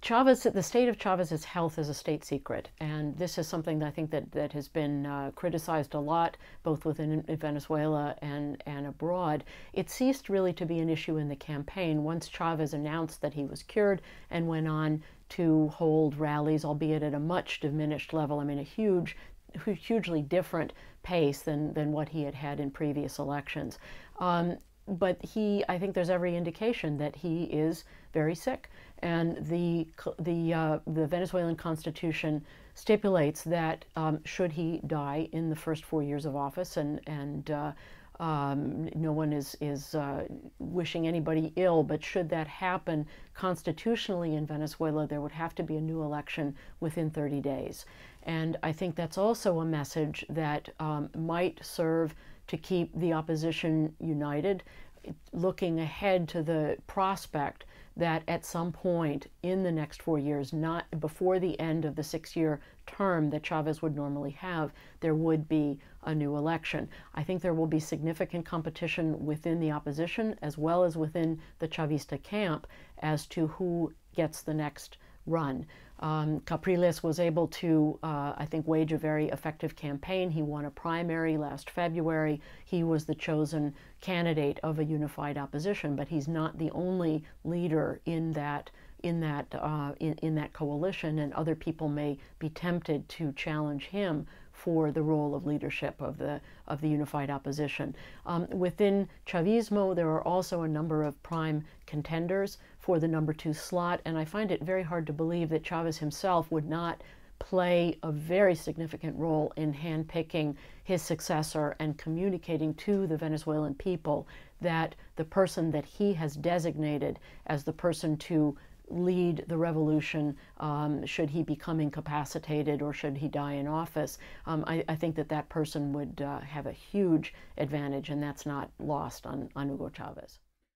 Chavez, the state of Chavez's health is a state secret, and this is something that I think that has been criticized a lot, both within Venezuela and abroad. It ceased really to be an issue in the campaign once Chavez announced that he was cured and went on to hold rallies, albeit at a much diminished level. I mean, hugely different pace than what he had had in previous elections. But I think there's every indication that he is very sick, and the Venezuelan Constitution stipulates that should he die in the first 4 years of office, and no one is wishing anybody ill, but should that happen constitutionally in Venezuela, there would have to be a new election within 30 days. And I think that's also a message that might serve to keep the opposition united, looking ahead to the prospect that at some point in the next 4 years, not before the end of the 6-year term that Chavez would normally have, there would be a new election. I think there will be significant competition within the opposition as well as within the Chavista camp as to who gets the next run. Capriles was able to, I think, wage a very effective campaign. He won a primary last February. He was the chosen candidate of a unified opposition, but he's not the only leader in that coalition, and other people may be tempted to challenge him for the role of leadership of the unified opposition. Within Chavismo, there are also a number of prime contenders for the number 2 slot, and I find it very hard to believe that Chavez himself would not play a very significant role in handpicking his successor and communicating to the Venezuelan people that the person that he has designated as the person to lead the revolution, should he become incapacitated or should he die in office, I think that person would have a huge advantage, and that's not lost on Hugo Chavez.